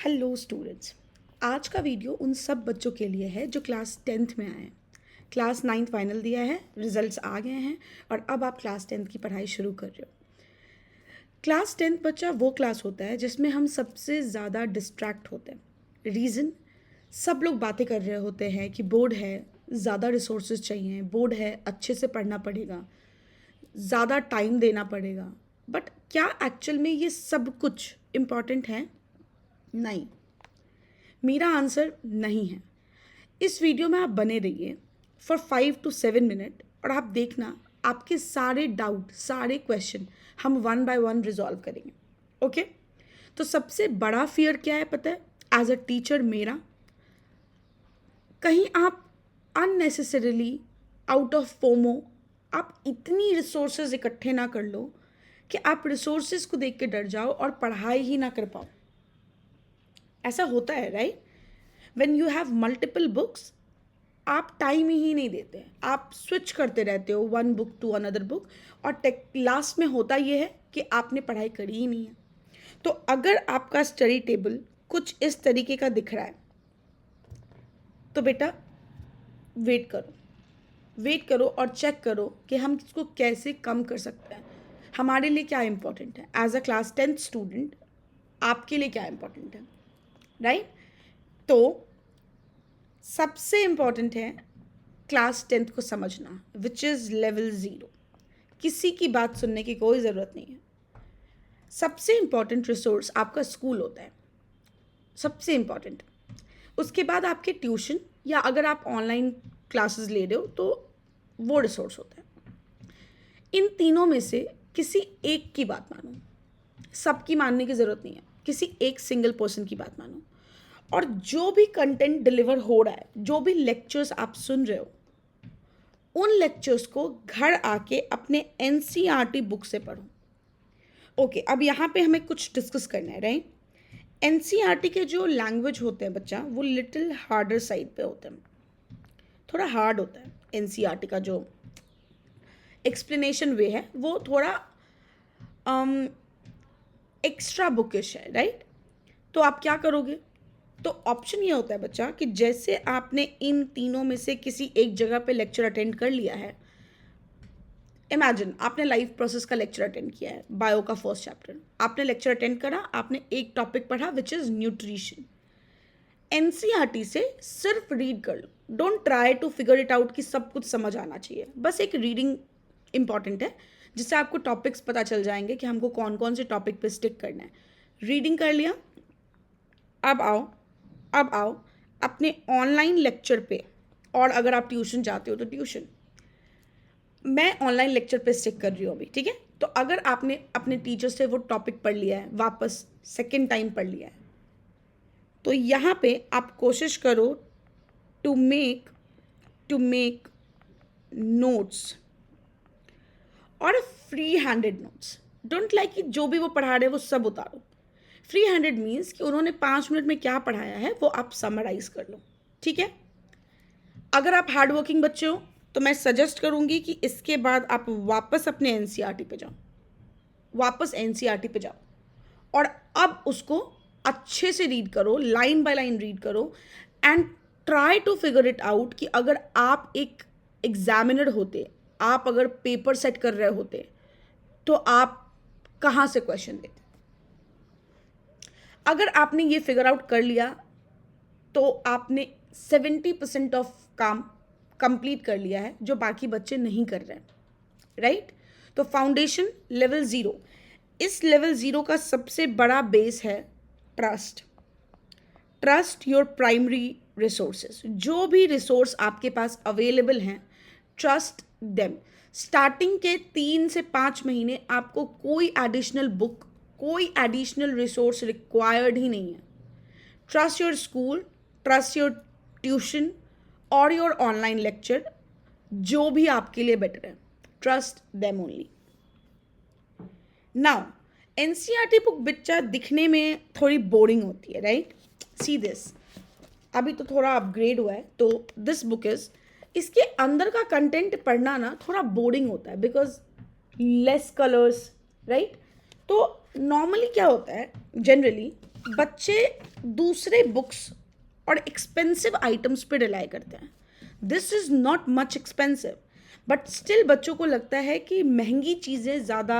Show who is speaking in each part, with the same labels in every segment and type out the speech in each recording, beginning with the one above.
Speaker 1: Hello students. आज का video उन सब बच्चों के लिए है जो क्लास 10th में आए हैं। क्लास 9th फाइनल दिया है, रिजल्ट्स आ गए हैं और अब आप क्लास 10th की पढ़ाई शुरू कर रहे हो। क्लास 10th बच्चा वो क्लास होता है जिसमें हम सबसे ज़्यादा डिस्ट्रैक्ट होते हैं। रीज़न, सब लोग बातें कर रहे होते हैं कि बोर्ड है, ज़्यादा रिसोर्सेज चाहिए, बोर्ड है, अच्छे से पढ़ना पड़ेगा, ज़्यादा टाइम देना पड़ेगा। बट क्या एक्चुअल में ये सब कुछ इम्पॉर्टेंट है? नहीं। मेरा आंसर नहीं है। इस वीडियो में आप बने रहिए फॉर 5 to 7 मिनट और आप देखना आपके सारे डाउट, सारे क्वेश्चन हम 1 by 1 रिजॉल्व करेंगे। ओके? तो सबसे बड़ा फियर क्या है पता है? एज अ टीचर मेरा, कहीं आप अननेसेसरीली आउट ऑफ फोमो आप इतनी रिसोर्सेज इकट्ठे ना कर लो कि आप रिसोर्सेज को देख के डर जाओ और पढ़ाई ही ना कर पाओ। ऐसा होता है, right? When you have multiple books, आप टाइम ही नहीं देते, आप स्विच करते रहते हो one book to another book और लास्ट में होता ये है कि आपने पढ़ाई करी ही नहीं है। तो अगर आपका स्टडी टेबल कुछ इस तरीके का दिख रहा है तो बेटा वेट करो और चेक करो कि हम इसको कैसे कम कर सकते हैं। हमारे लिए क्या इंपॉर्टेंट है as a class 10th student, आपके लिए क्या इंपॉर्टेंट है, राइट? तो सबसे इम्पॉर्टेंट है क्लास 10th को समझना, विच इज़ लेवल 0। किसी की बात सुनने की कोई ज़रूरत नहीं है। सबसे इम्पॉर्टेंट रिसोर्स आपका स्कूल होता है, सबसे इम्पॉर्टेंट। उसके बाद आपके ट्यूशन या अगर आप ऑनलाइन क्लासेस ले रहे हो तो वो रिसोर्स होता है। इन तीनों में से किसी एक की बात मानो, सबकी मानने की ज़रूरत नहीं है, किसी एक सिंगल पर्सन की बात मानो और जो भी कंटेंट डिलीवर हो रहा है, जो भी लेक्चर्स आप सुन रहे हो, उन लेक्चर्स को घर आके अपने एनसीईआरटी बुक से पढ़ो। ओके, अब यहाँ पे हमें कुछ डिस्कस करना है, राइट? एनसीईआरटी के जो लैंग्वेज होते हैं बच्चा, वो लिटिल हार्डर साइड पे होते हैं, थोड़ा हार्ड होता है। एनसीईआरटी का जो एक्सप्लेनेशन वे है वो थोड़ा एक्स्ट्रा बुकिश है, राइट? तो आप क्या करोगे? तो ऑप्शन ये होता है बच्चा कि जैसे आपने इन तीनों में से किसी एक जगह पे लेक्चर अटेंड कर लिया है, इमेजिन आपने लाइफ प्रोसेस का लेक्चर अटेंड किया है, बायो का फर्स्ट चैप्टर आपने लेक्चर अटेंड करा, आपने एक टॉपिक पढ़ा विच इज़ न्यूट्रिशन। एनसीईआरटी से सिर्फ रीड कर लो, don't try to figure it out कि सब कुछ समझ आना चाहिए। बस एक रीडिंग इंपॉर्टेंट है जिससे आपको टॉपिक्स पता चल जाएंगे कि हमको कौन कौन से टॉपिक पे स्टिक करना है। रीडिंग कर लिया, अब आओ अपने ऑनलाइन लेक्चर पे, और अगर आप ट्यूशन जाते हो तो ट्यूशन। मैं ऑनलाइन लेक्चर पे स्टिक कर रही हूँ अभी, ठीक है? तो अगर आपने अपने टीचर से वो टॉपिक पढ़ लिया है, वापस सेकेंड टाइम पढ़ लिया है, तो यहाँ पे आप कोशिश करो टू मेक नोट्स और free handed notes. Don't like कि जो भी वो पढ़ा रहे वो सब उतारो। फ्री हैंडेड मीन्स कि उन्होंने 5 मिनट में क्या पढ़ाया है वो आप समराइज कर लो, ठीक है? अगर आप हार्ड वर्किंग बच्चे हो तो मैं सजेस्ट करूंगी कि इसके बाद आप वापस अपने एनसीईआरटी पे जाओ, और अब उसको अच्छे से रीड करो, लाइन बाय लाइन रीड करो and try to figure it out कि अगर आप एक एग्जामिनर होते, आप अगर पेपर सेट कर रहे होते तो आप कहाँ से क्वेश्चन देते। अगर आपने ये फिगर आउट कर लिया तो आपने 70% ऑफ काम कंप्लीट कर लिया है जो बाकी बच्चे नहीं कर रहे हैं, राइट? तो फाउंडेशन लेवल 0। इस लेवल 0 का सबसे बड़ा बेस है ट्रस्ट योर प्राइमरी रिसोर्सेज। जो भी रिसोर्स आपके पास अवेलेबल हैं, ट्रस्ट देम। स्टार्टिंग के 3 से 5 महीने आपको कोई एडिशनल बुक, कोई एडिशनल रिसोर्स रिक्वायर्ड ही नहीं है। Trust your school, trust your tuition और योर ऑनलाइन लेक्चर, जो भी आपके लिए बेटर है, trust them only. Now NCERT book बच्चा दिखने में थोड़ी बोरिंग होती है, राइट? सी दिस, अभी तो थोड़ा अपग्रेड हुआ है, तो दिस बुक इज, इसके अंदर का कंटेंट पढ़ना ना थोड़ा बोरिंग होता है बिकॉज लेस कलर्स, राइट? तो नॉर्मली क्या होता है, जनरली बच्चे दूसरे बुक्स और एक्सपेंसिव आइटम्स पे रिलाई करते हैं. This is not much expensive, but still बच्चों को लगता है कि महंगी चीज़ें ज़्यादा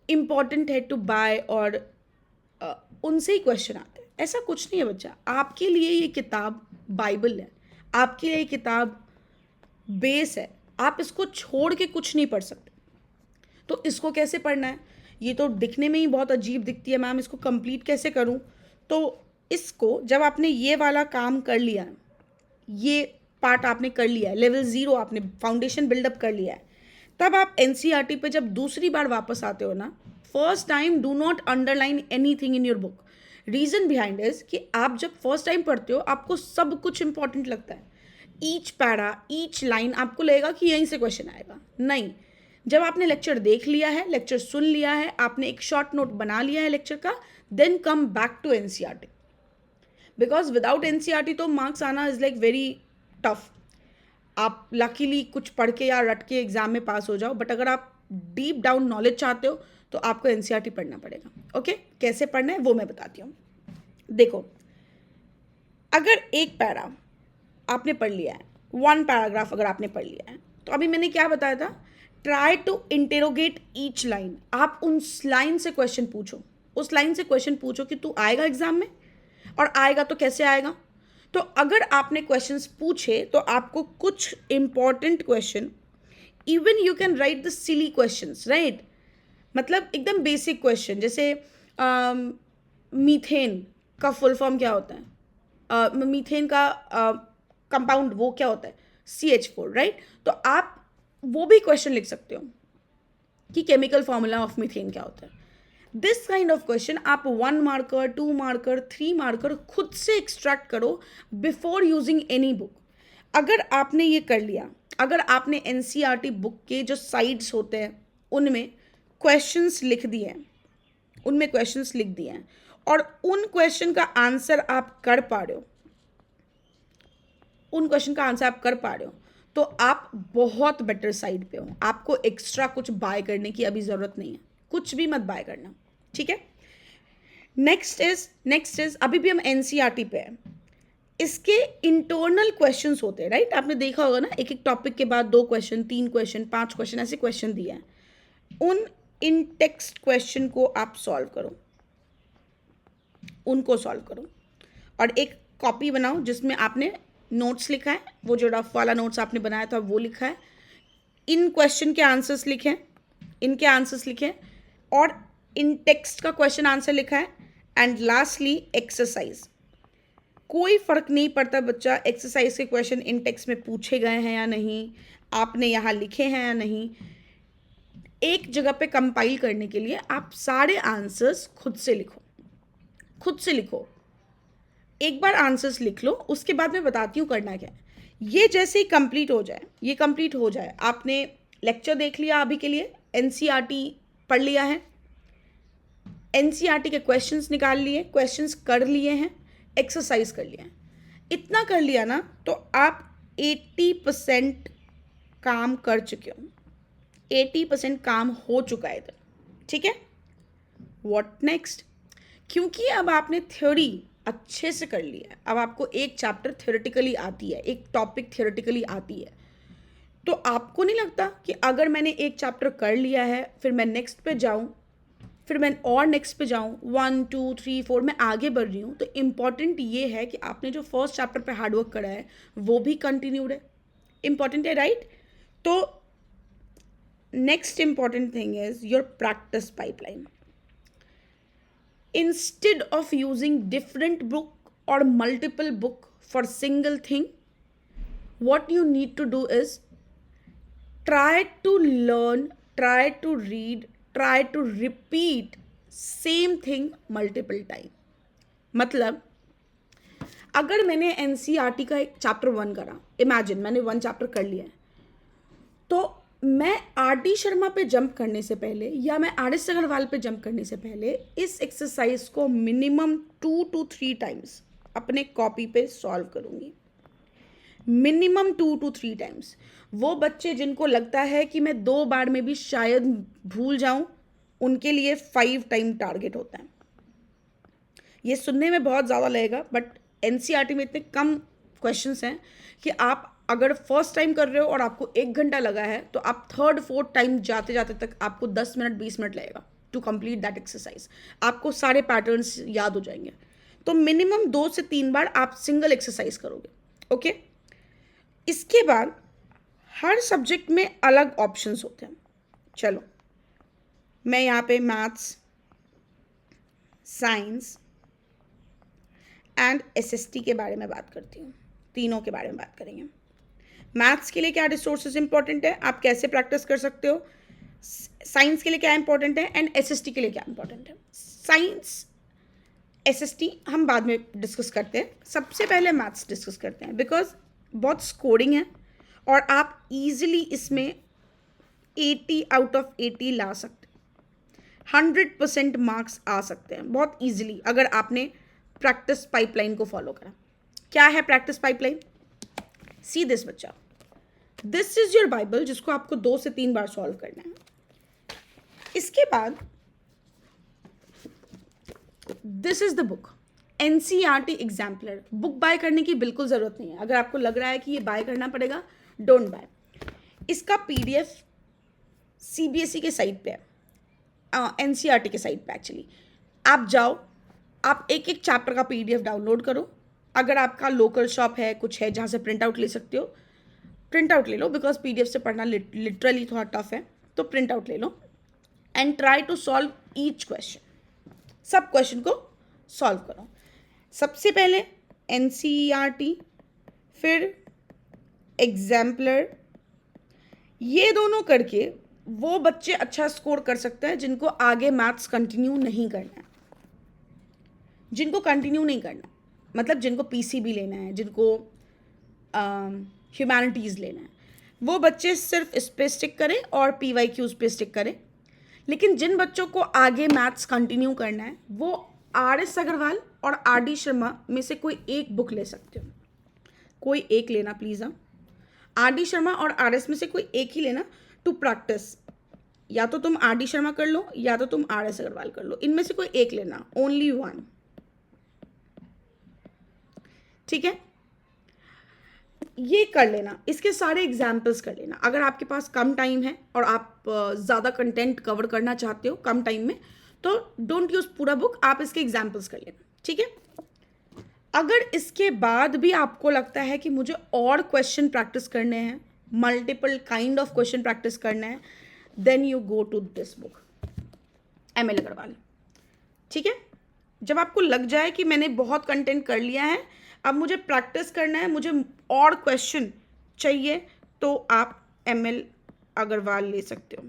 Speaker 1: इम्पॉर्टेंट है टू बाय, और उनसे ही क्वेश्चन आते हैं. ऐसा कुछ नहीं है बच्चा. आपके लिए ये किताब बाइबल है, आपके लिए ये किताब बेस है. आप इसको छोड़ के कुछ नहीं पढ़ सकते. तो इसको कैसे पढ़ना है? ये तो दिखने में ही बहुत अजीब दिखती है मैम, इसको कंप्लीट कैसे करूं? तो इसको जब आपने ये वाला काम कर लिया है, ये पार्ट आपने कर लिया है, लेवल 0 आपने फाउंडेशन बिल्डअप कर लिया है, तब आप एनसीईआरटी पे जब दूसरी बार वापस आते हो ना, first time do not underline anything in your book. Reason behind is कि आप जब फर्स्ट टाइम पढ़ते हो आपको सब कुछ इंपॉर्टेंट लगता है. ईच पैरा, ईच लाइन आपको लगेगा कि यहीं से क्वेश्चन आएगा. नहीं, जब आपने लेक्चर देख लिया है, लेक्चर सुन लिया है, आपने एक शॉर्ट नोट बना लिया है लेक्चर का, then come back to NCERT. Because without NCERT तो मार्क्स आना इज लाइक वेरी टफ. आप लकीली कुछ पढ़ के या रट के एग्जाम में पास हो जाओ, बट अगर आप डीप डाउन नॉलेज चाहते हो तो आपको एनसीईआरटी पढ़ना पड़ेगा. ओके, कैसे पढ़ना है वो मैं बताती हूँ. देखो, अगर एक पैरा आपने पढ़ लिया है, 1 पैराग्राफ अगर आपने पढ़ लिया है, तो अभी मैंने क्या बताया था? Try to interrogate each line. आप उस लाइन से क्वेश्चन पूछो, उस लाइन से क्वेश्चन पूछो कि तू आएगा एग्जाम में, और आएगा तो कैसे आएगा. तो अगर आपने क्वेश्चंस पूछे तो आपको कुछ important question, even you can write the silly questions, right, मतलब एकदम बेसिक क्वेश्चन, जैसे मीथेन का फुल फॉर्म क्या होता है, मीथेन का कंपाउंड वो क्या होता है, CH4, राइट. तो आप वो भी क्वेश्चन लिख सकते हो कि केमिकल फॉर्मूला ऑफ मीथेन क्या होता है. दिस काइंड ऑफ क्वेश्चन आप 1 मार्कर, 2 मार्कर, 3 मार्कर खुद से एक्सट्रैक्ट करो बिफोर यूजिंग एनी बुक. अगर आपने ये कर लिया, अगर आपने एनसीईआरटी बुक के जो साइड्स होते हैं उनमें क्वेश्चंस लिख दिए हैं, उनमें क्वेश्चंस लिख दिए हैं, और उन क्वेश्चन का आंसर आप कर पा रहे हो, उन क्वेश्चन का आंसर आप कर पा रहे हो, तो आप बहुत बेटर साइड पे हो. आपको एक्स्ट्रा कुछ बाय करने की अभी ज़रूरत नहीं है, कुछ भी मत बाय करना. ठीक है. नेक्स्ट इज अभी भी हम एनसीईआरटी पे हैं. इसके इंटरनल क्वेश्चंस होते हैं, राइट. आपने देखा होगा ना, एक एक टॉपिक के बाद 2 क्वेश्चन, 3 क्वेश्चन, 5 क्वेश्चन, ऐसे क्वेश्चन दिए हैं. उन इन टेक्स्ट क्वेश्चन को आप सॉल्व करो, उनको सॉल्व करो, और एक कॉपी बनाओ जिसमें आपने नोट्स लिखा है, वो जो रफ वाला नोट्स आपने बनाया था वो लिखा है, इन क्वेश्चन के आंसर्स लिखें, इनके आंसर्स लिखें, और इन टेक्स्ट का क्वेश्चन आंसर लिखा है. And lastly exercise. कोई फर्क नहीं पड़ता बच्चा एक्सरसाइज के क्वेश्चन इन टेक्स्ट में पूछे गए हैं या नहीं, आपने यहाँ लिखे हैं या नहीं. एक जगह पे कंपाइल करने के लिए आप सारे आंसर्स खुद से लिखो, खुद से लिखो. एक बार आंसर्स लिख लो, उसके बाद मैं बताती हूँ करना क्या है. ये जैसे ही कंप्लीट हो जाए, ये कंप्लीट हो जाए, आपने लेक्चर देख लिया, अभी के लिए एनसीईआरटी पढ़ लिया है, एनसीईआरटी के क्वेश्चंस निकाल लिए, क्वेश्चंस कर लिए हैं, एक्सरसाइज कर लिया है, इतना कर लिया ना, तो आप 80% काम कर चुके हो, 80% काम हो चुका है इधर. ठीक है. What next? क्योंकि अब आपने थ्योरी अच्छे से कर लिया है, अब आपको एक चैप्टर थ्योरेटिकली आती है, एक टॉपिक थ्योरेटिकली आती है, तो आपको नहीं लगता कि अगर मैंने एक चैप्टर कर लिया है, फिर मैं नेक्स्ट पे जाऊं, फिर मैं और नेक्स्ट पे जाऊं, 1 2 3 4 मैं आगे बढ़ रही हूँ, तो इम्पॉर्टेंट ये है कि आपने जो फर्स्ट चैप्टर पे हार्डवर्क करा है वो भी कंटिन्यूड है, इम्पॉर्टेंट है, राइट. तो next important thing is your practice pipeline. Instead of using different book or multiple book for single thing, what you need to do is try to learn, try to read, try to repeat same thing multiple time. मतलब अगर मैंने NCERT का एक chapter 1 करा, imagine मैंने 1 chapter कर लिया है, तो मैं आर.डी. शर्मा पे जंप करने से पहले या मैं आर.एस. अग्रवाल पे जंप करने से पहले इस एक्सरसाइज को मिनिमम 2 to 3 टाइम्स अपने कॉपी पे सॉल्व करूँगी, मिनिमम 2 to 3 टाइम्स. वो बच्चे जिनको लगता है कि मैं 2 बार में भी शायद भूल जाऊँ, उनके लिए 5 टाइम टारगेट होता है। ये सुनने में बहुत ज़्यादा लगेगा, बट एनसीईआरटी में इतने कम क्वेश्चंस हैं कि आप अगर फर्स्ट टाइम कर रहे हो और आपको 1 घंटा लगा है, तो आप थर्ड फोर्थ टाइम जाते जाते तक आपको 10 मिनट 20 मिनट लगेगा टू कंप्लीट दैट एक्सरसाइज। आपको सारे पैटर्न्स याद हो जाएंगे। तो मिनिमम 2 से 3 बार आप सिंगल एक्सरसाइज करोगे। ओके, इसके बाद हर सब्जेक्ट में अलग ऑप्शंस होते हैं। चलो, मैं यहाँ पे मैथ्स, साइंस एंड एसएसटी के बारे में बात करती हूँ। तीनों के बारे में बात करेंगे। मैथ्स के लिए क्या रिसोर्सेज इंपॉर्टेंट है, आप कैसे प्रैक्टिस कर सकते हो, साइंस के लिए क्या इंपॉर्टेंट है, एंड एसएसटी के लिए क्या इंपॉर्टेंट है। साइंस, एसएसटी हम बाद में डिस्कस करते हैं, सबसे पहले मैथ्स डिस्कस करते हैं, बिकॉज बहुत स्कोरिंग है और आप इजीली इसमें 80 आउट ऑफ 80 ला सकते हैं। 100% मार्क्स आ सकते हैं बहुत इजीली अगर आपने प्रैक्टिस पाइपलाइन को फॉलो करा। क्या है प्रैक्टिस पाइपलाइन? सी दिस बच्चा, दिस इज योर बाइबल जिसको आपको 2 से 3 बार सॉल्व करना है। इसके बाद this is the book, NCERT exemplar. Book by करने की बिल्कुल ज़रूरत नहीं है। अगर आपको लग रहा है कि ये बाय करना पड़ेगा, डोंट बाय। इसका पीडीएफ सीबीएसई के साइट पे है, एनसीईआरटी के साइट पे एक्चुअली। आप जाओ, आप एक एक चैप्टर का पीडीएफ डाउनलोड करो। अगर आपका लोकल शॉप है, कुछ है जहाँ से प्रिंट आउट ले सकते हो, प्रिंट आउट ले लो, बिकॉज पीडीएफ से पढ़ना लिटरली थोड़ा टफ है, तो प्रिंट आउट ले लो and try to solve each question. सब क्वेश्चन को सॉल्व करो। सबसे पहले एनसीईआरटी, फिर एग्जाम्पलर। ये दोनों करके वो बच्चे अच्छा स्कोर कर सकते हैं जिनको आगे मैथ्स कंटिन्यू नहीं करना है। जिनको कंटिन्यू नहीं करना मतलब जिनको पीसीबी लेना है, जिनको ह्यूमैनिटीज़ लेना है, वो बच्चे सिर्फ इस पे स्टिक करें और पीवाईक्यूज पे स्टिक करें। लेकिन जिन बच्चों को आगे मैथ्स कंटिन्यू करना है, वो आरएस अग्रवाल और आरडी शर्मा में से कोई एक बुक ले सकते हो। कोई एक लेना प्लीज़। हाँ, आरडी शर्मा और आरएस में से कोई एक ही लेना टू प्रैक्टिस। या तो तुम आरडी शर्मा कर लो या तो तुम आरएस अग्रवाल कर लो, इनमें से कोई एक लेना, ओनली वन। ठीक है, ये कर लेना, इसके सारे एग्जाम्पल्स कर लेना। अगर आपके पास कम टाइम है और आप ज़्यादा कंटेंट कवर करना चाहते हो कम टाइम में, तो डोंट यूज़ पूरा बुक, आप इसके एग्जाम्पल्स कर लेना। ठीक है, अगर इसके बाद भी आपको लगता है कि मुझे और क्वेश्चन प्रैक्टिस करने हैं, multiple kind of question practice करना है, then you go to this book, ML Agarwal. ठीक है, जब आपको लग जाए कि मैंने बहुत कंटेंट कर लिया है, अब मुझे प्रैक्टिस करना है, मुझे और क्वेश्चन चाहिए, तो आप एमएल अग्रवाल ले सकते हो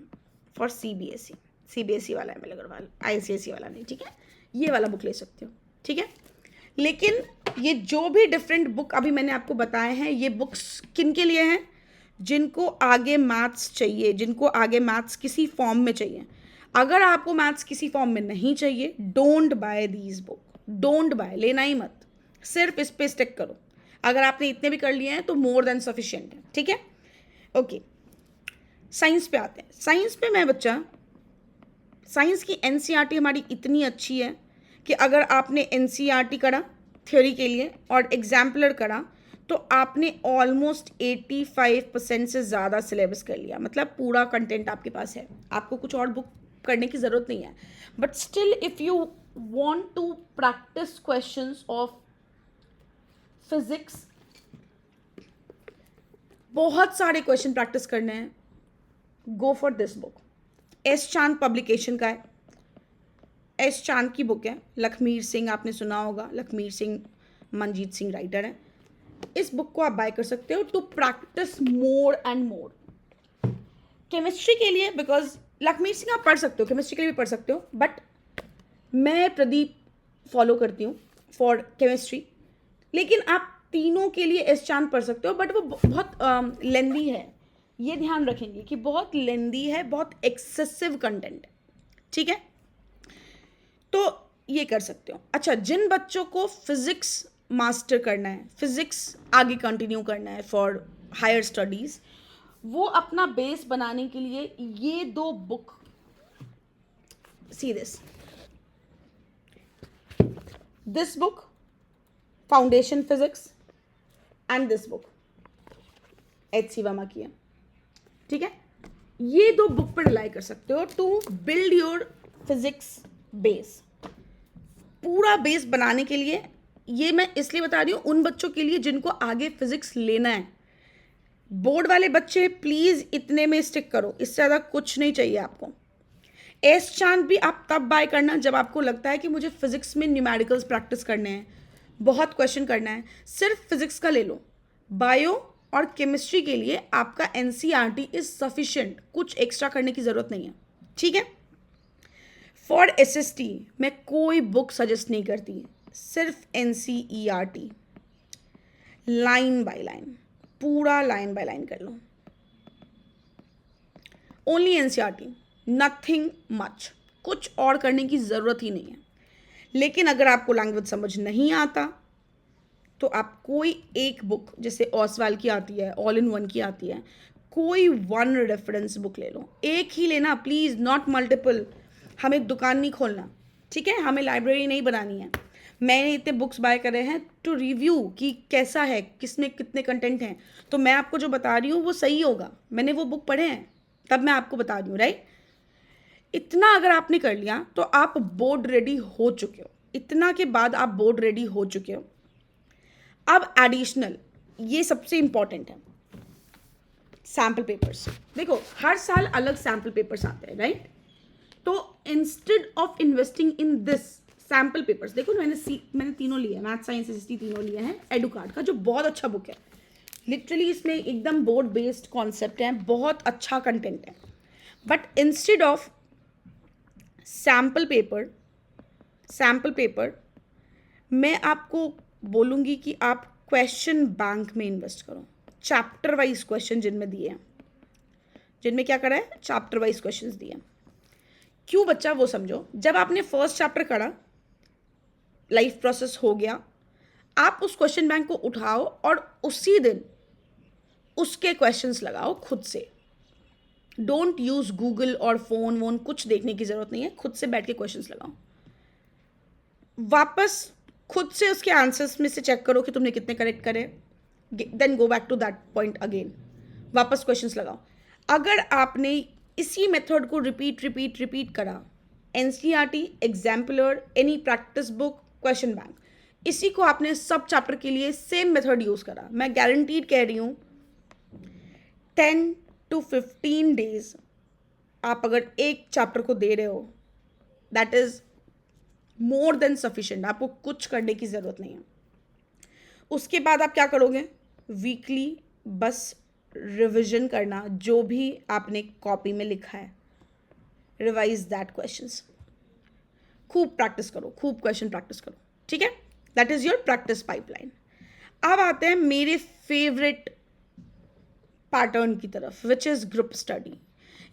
Speaker 1: फॉर सीबीएसई। सीबीएसई वाला एमएल अग्रवाल, आईसीएसई वाला नहीं। ठीक है, ये वाला बुक ले सकते हो। ठीक है, लेकिन ये जो भी डिफरेंट बुक अभी मैंने आपको बताए हैं, ये बुक्स किन के लिए हैं? जिनको आगे मैथ्स चाहिए, जिनको आगे मैथ्स किसी फॉर्म में चाहिए। अगर आपको मैथ्स किसी फॉर्म में नहीं चाहिए, don't buy these book, don't buy, लेना ही मत, सिर्फ इस पे स्टिक करो। अगर आपने इतने भी कर लिए हैं तो मोर देन सफिशिएंट है। ठीक है, ओके, साइंस पे आते हैं। साइंस पे मैं बच्चा, साइंस की एनसीईआरटी हमारी इतनी अच्छी है कि अगर आपने एनसीईआरटी करा थ्योरी के लिए और एग्जाम्पलर करा, तो आपने ऑलमोस्ट 85% से ज़्यादा सिलेबस कर लिया। मतलब पूरा कंटेंट आपके पास है, आपको कुछ और बुक करने की ज़रूरत नहीं है। But still if you want to practice questions of physics, बहुत सारे क्वेश्चन प्रैक्टिस करने हैं, go for this book. S Chand publication का है, एस चांद की बुक है। लखमीर सिंह आपने सुना होगा, लखमीर सिंह मनजीत सिंह राइटर है। इस बुक को आप बाय कर सकते हो to practice more and more. Chemistry के लिए, बिकॉज लखमीर सिंह आप पढ़ सकते हो, केमिस्ट्री के लिए भी पढ़ सकते हो, बट मैं प्रदीप फॉलो करती हूँ फॉर केमिस्ट्री। लेकिन आप तीनों के लिए एस चांद पढ़ सकते हो, बट वो बहुत लेंदी है, ये ध्यान रखेंगे कि बहुत लेंदी है, बहुत एक्सेसिव कंटेंट है। ठीक है, तो ये कर सकते हो। अच्छा, जिन बच्चों को फिजिक्स मास्टर करना है, फिजिक्स आगे कंटिन्यू करना है फॉर हायर स्टडीज़, वो अपना बेस बनाने के लिए ये 2 book see this book foundation physics and this book HC Verma की है, ठीक है। ये दो बुक पर रिलाई कर सकते हो to build your physics base. पूरा बेस बनाने के लिए, ये मैं इसलिए बता रही हूँ उन बच्चों के लिए जिनको आगे फिजिक्स लेना है। बोर्ड वाले बच्चे प्लीज इतने में स्टिक करो, इससे ज़्यादा कुछ नहीं चाहिए आपको। एस चांद भी आप तब बाय करना जब आपको लगता है कि मुझे फिजिक्स में न्यूमेरिकल्स प्रैक्टिस करने हैं, बहुत क्वेश्चन करना है। सिर्फ फिजिक्स का ले लो, बायो और केमिस्ट्री के लिए आपका NCERT इज सफिशिएंट, कुछ एक्स्ट्रा करने की ज़रूरत नहीं है, ठीक है। फॉर SST मैं कोई बुक सजेस्ट नहीं करती, सिर्फ NCERT लाइन बाय लाइन, पूरा लाइन बाय लाइन कर लो। ओनली NCERT, नथिंग मच, कुछ और करने की ज़रूरत ही नहीं है। लेकिन अगर आपको लैंग्वेज समझ नहीं आता तो आप कोई एक बुक, जैसे ओसवाल की आती है, ऑल इन वन की आती है, कोई वन रेफरेंस बुक ले लो, एक ही लेना प्लीज़, नॉट मल्टीपल। हमें दुकान नहीं खोलना, ठीक है, हमें लाइब्रेरी नहीं बनानी है। मैंने इतने बुक्स बाय करे हैं टू रिव्यू कि कैसा है, किसमें कितने कंटेंट हैं, तो मैं आपको जो बता रही हूँ वो सही होगा, मैंने वो बुक पढ़े हैं तब मैं आपको बता रही हूँ, राइट। इतना अगर आपने कर लिया तो आप बोर्ड रेडी हो चुके हो, इतना के बाद आप बोर्ड रेडी हो चुके हो। अब एडिशनल, ये सबसे इंपॉर्टेंट है, सैम्पल पेपर्स। देखो हर साल अलग सैम्पल पेपर्स आते हैं, राइट। तो instead of investing in this sample papers, देखो मैंने तीनों लिए, मैथ साइंस SST तीनों लिए हैं, एडुकार्ड का जो बहुत अच्छा बुक है, लिटरली इसमें एकदम बोर्ड बेस्ड कॉन्सेप्ट है, बहुत अच्छा कंटेंट है। But instead of sample paper मैं आपको बोलूँगी कि आप क्वेश्चन बैंक में इन्वेस्ट करो, चैप्टर वाइज क्वेश्चन जिनमें दिए हैं, जिनमें क्या करा है, चैप्टर वाइज क्वेश्चंस दिए हैं। क्यों बच्चा, वो समझो। जब आपने फर्स्ट चैप्टर करा, लाइफ प्रोसेस हो गया, आप उस क्वेश्चन बैंक को उठाओ और उसी दिन उसके क्वेश्चंस लगाओ खुद से। डोंट यूज गूगल और फोन वोन, कुछ देखने की जरूरत नहीं है, खुद से बैठ के क्वेश्चंस लगाओ। वापस खुद से उसके आंसर्स में से चेक करो कि तुमने कितने करेक्ट करे, then go back to that point again, वापस क्वेश्चंस लगाओ। अगर आपने इसी मेथड को रिपीट करा, NCERT, exemplar, any practice book, question bank, इसी को आपने सब चैप्टर के लिए सेम मेथड यूज करा, मैं गारंटीड कह रही हूँ 10 to 15 डेज आप अगर एक चैप्टर को दे रहे हो, that is more than sufficient, आपको कुछ करने की जरूरत नहीं है। उसके बाद आप क्या करोगे, वीकली बस रिविजन करना, जो भी आपने कॉपी में लिखा है, रिवाइज दैट क्वेश्चंस, खूब प्रैक्टिस करो, खूब क्वेश्चन प्रैक्टिस करो, ठीक है। That is your practice pipeline. अब आते हैं मेरे फेवरेट पैटर्न की तरफ, विच इज ग्रुप स्टडी।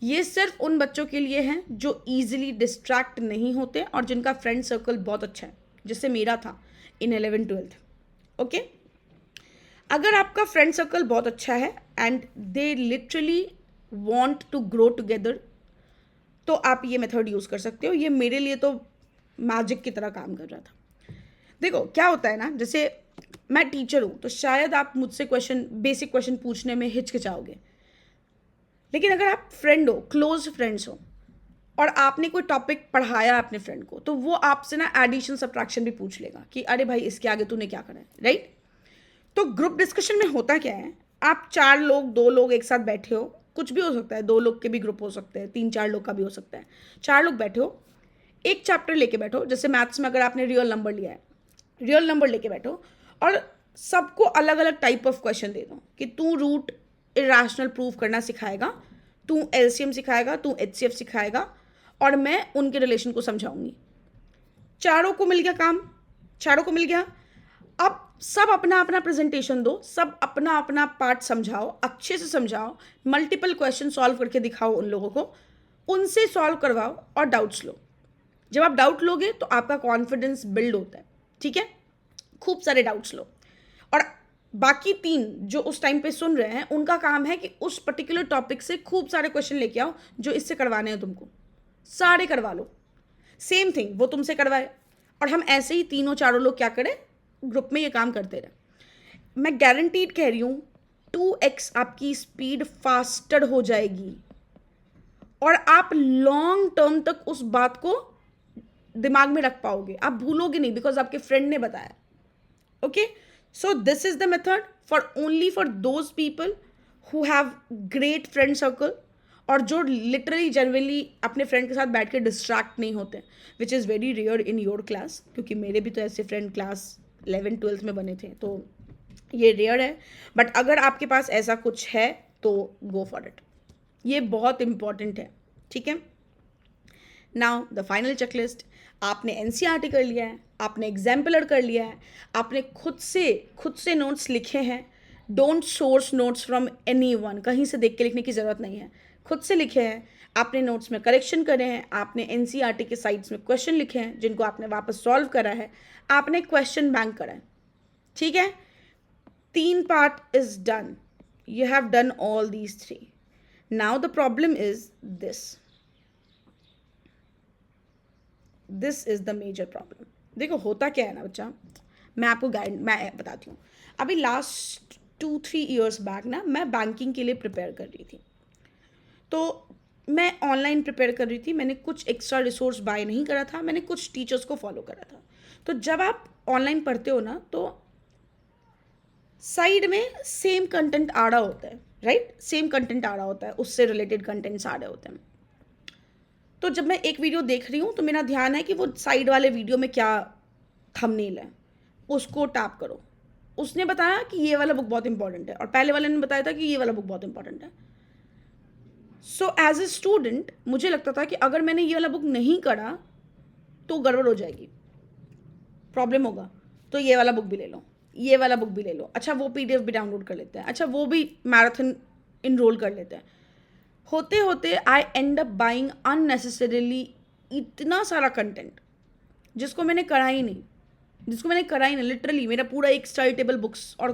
Speaker 1: ये सिर्फ उन बच्चों के लिए हैं जो ईजिली डिस्ट्रैक्ट नहीं होते और जिनका फ्रेंड सर्कल बहुत अच्छा है, जैसे मेरा था इन 11th 12th, ओके। अगर आपका फ्रेंड सर्कल बहुत अच्छा है and they literally want to grow together, तो आप ये मेथड यूज़ कर सकते हो। ये मेरे लिए तो मैजिक की तरह काम कर रहा था। देखो क्या होता है ना, जैसे मैं टीचर हूँ तो शायद आप मुझसे बेसिक क्वेश्चन पूछने में हिचकिचाओगे, लेकिन अगर आप फ्रेंड हो, क्लोज फ्रेंड्स हो, और आपने कोई टॉपिक पढ़ाया अपने फ्रेंड को, तो वो आपसे ना एडिशन सब्ट्रैक्शन भी पूछ लेगा कि अरे भाई इसके आगे तूने क्या करा है, राइट। तो ग्रुप डिस्कशन में होता क्या है, आप 4 लोग 2 लोग एक साथ बैठे हो, कुछ भी हो सकता है, 2 लोग के भी ग्रुप हो सकते हैं, 3-4 लोग का भी हो सकता है, 4 लोग बैठे हो, एक चैप्टर लेके बैठो। जैसे मैथ्स में अगर आपने रियल नंबर लिया है, रियल नंबर लेके बैठो और सबको अलग अलग टाइप ऑफ क्वेश्चन दे दो कि तू रूट इरेशनल प्रूव करना सिखाएगा, तू LCM सिखाएगा, तू HCF सिखाएगा, और मैं उनके रिलेशन को समझाऊंगी। चारों को मिल गया काम, चारों को मिल गया। अब सब अपना अपना प्रेजेंटेशन दो, सब अपना अपना पार्ट समझाओ, अच्छे से समझाओ, मल्टीपल क्वेश्चन सॉल्व करके दिखाओ उन लोगों को, उनसे सॉल्व करवाओ और डाउट्स लो। जब आप डाउट लोगे तो आपका कॉन्फिडेंस बिल्ड होता है, ठीक है। खूब सारे डाउट्स लो, और बाकी 3 जो उस टाइम पे सुन रहे हैं, उनका काम है कि उस पर्टिकुलर टॉपिक से खूब सारे क्वेश्चन लेके आओ जो इससे करवाने हैं तुमको, सारे करवा लो। सेम थिंग वो तुमसे करवाए, और हम ऐसे ही तीनों चारों लोग क्या करें, ग्रुप में ये काम करते रहे। मैं गारंटीड कह रही हूँ 2x आपकी स्पीड फास्टर हो जाएगी, और आप लॉन्ग टर्म तक उस बात को दिमाग में रख पाओगे, आप भूलोगे नहीं, बिकॉज आपके फ्रेंड ने बताया। Okay, so this is the method for only for those people who have great friend circle, और जो लिटरली जनरली अपने फ्रेंड के साथ बैठ के डिस्ट्रैक्ट नहीं होते, which is very rare in your class, क्योंकि मेरे भी तो ऐसे फ्रेंड क्लास 11th-12th में बने थे, तो ये रेयर है। बट अगर आपके पास ऐसा कुछ है तो गो फॉर इट, ये बहुत इंपॉर्टेंट है। ठीक है, नाउ द फाइनल चेकलिस्ट। आपने एनसीईआरटी कर लिया है, आपने एग्जाम्पलर कर लिया है, आपने खुद से नोट्स लिखे हैं। Don't source notes from anyone, कहीं से देख के लिखने की ज़रूरत नहीं है, खुद से लिखे हैं। आपने नोट्स में करेक्शन करे हैं, आपने एनसीईआरटी के साइट्स में क्वेश्चन लिखे हैं जिनको आपने वापस सॉल्व करा है, आपने क्वेश्चन बैंक करा है। ठीक है, 3 part is done, you have done all these 3। Now the problem is this is the major problem. देखो होता क्या है ना बच्चा, मैं बताती हूँ। अभी लास्ट 2-3 ईयर्स बैक ना मैं बैंकिंग के लिए प्रिपेयर कर रही थी, तो मैं ऑनलाइन प्रिपेयर कर रही थी। मैंने कुछ एक्स्ट्रा रिसोर्स बाय नहीं करा था, मैंने कुछ टीचर्स को फॉलो करा था। तो जब आप ऑनलाइन पढ़ते हो ना, तो साइड में सेम कंटेंट आ रहा होता है, राइट, सेम कंटेंट आ रहा होता है, उससे रिलेटेड कंटेंट्स आ रहे होते हैं। तो जब मैं एक वीडियो देख रही हूँ तो मेरा ध्यान है कि वो साइड वाले वीडियो में क्या थंबनेल है, उसको टैप करो। उसने बताया कि ये वाला बुक बहुत इंपॉर्टेंट है, और पहले वाले ने बताया था कि ये वाला बुक बहुत इंपॉर्टेंट है। सो एज ए स्टूडेंट मुझे लगता था कि अगर मैंने ये वाला बुक नहीं करा तो गड़बड़ हो जाएगी, प्रॉब्लम होगा, तो ये वाला बुक भी ले लो, ये वाला बुक भी ले लो, अच्छा वो पीडीएफ भी डाउनलोड कर लेते हैं, अच्छा वो भी मैराथन इनरोल कर लेते हैं। होते होते आई एंड अप बाइंग अननेसेसरीली इतना सारा कंटेंट जिसको मैंने करा ही नहीं, लिटरली मेरा पूरा एक स्टडी टेबल बुक्स और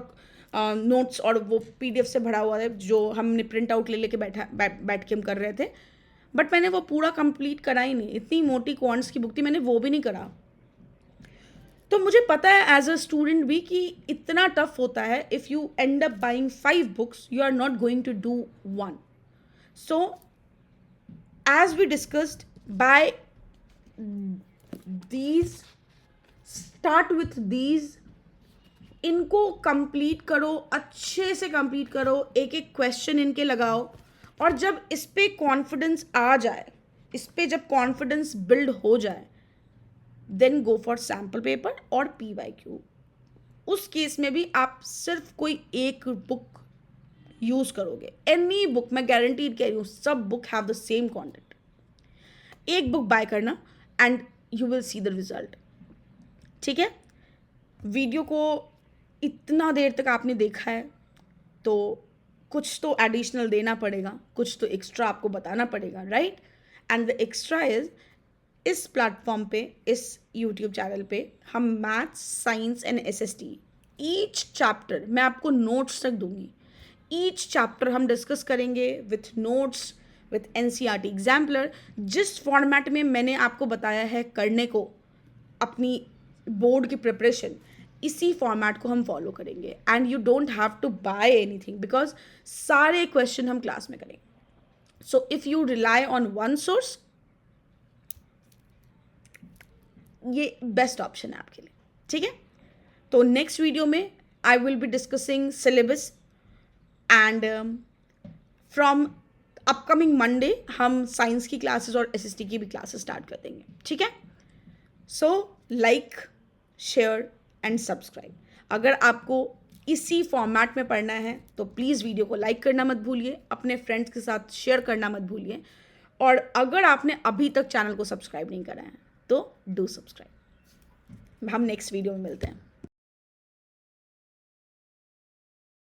Speaker 1: नोट्स और वो पीडीएफ से भरा हुआ है जो हमने प्रिंट आउट ले लेके बैठ के हम कर रहे थे, बट मैंने वो पूरा कंप्लीट करा ही नहीं। इतनी मोटी क्वांट्स की बुक थी, मैंने वो भी नहीं करा। तो मुझे पता है एज अ स्टूडेंट भी कि इतना टफ होता है। If you and up buying 5 books you are not going to do 1। So as we discussed, bye these, start with these, इनको कंप्लीट करो, अच्छे से कंप्लीट करो, एक एक क्वेश्चन इनके लगाओ, और जब इस पे कॉन्फिडेंस आ जाए, इस पे जब कॉन्फिडेंस बिल्ड हो जाए, then go for sample paper और PYQ। उस केस में भी आप सिर्फ कोई एक बुक यूज करोगे, एनी बुक, मैं गारंटीड कह रही हूँ, सब book have the same content. एक बुक बाय करना and you will see the result. ठीक है, वीडियो को इतना देर तक आपने देखा है तो कुछ तो एडिशनल देना पड़ेगा, कुछ तो एक्स्ट्रा आपको बताना पड़ेगा, right. And the extra is, इस प्लेटफॉर्म पे, इस यूट्यूब चैनल पे हम maths, science and SST each chapter मैं आपको नोट्स तक दूंगी। ईच चैप्टर हम डिस्कस करेंगे with notes, with NCERT exemplar. जिस फॉर्मेट में मैंने आपको बताया है करने को अपनी बोर्ड की प्रिपरेशन, इसी फॉर्मेट को हम फॉलो करेंगे। And you don't have to buy anything, because सारे क्वेश्चन हम क्लास में करेंगे। So if you rely on one source, ये बेस्ट ऑप्शन है आपके लिए। ठीक है, तो नेक्स्ट वीडियो में I will be discussing syllabus, and from upcoming Monday हम साइंस की क्लासेस और SST की भी क्लासेस स्टार्ट कर देंगे। ठीक है, so like, share and subscribe. अगर आपको इसी फॉर्मेट में पढ़ना है तो प्लीज़ वीडियो को लाइक करना मत भूलिए, अपने फ्रेंड्स के साथ शेयर करना मत भूलिए, और अगर आपने अभी तक चैनल को सब्सक्राइब नहीं करा है तो डू सब्सक्राइब। हम नेक्स्ट वीडियो में मिलते हैं।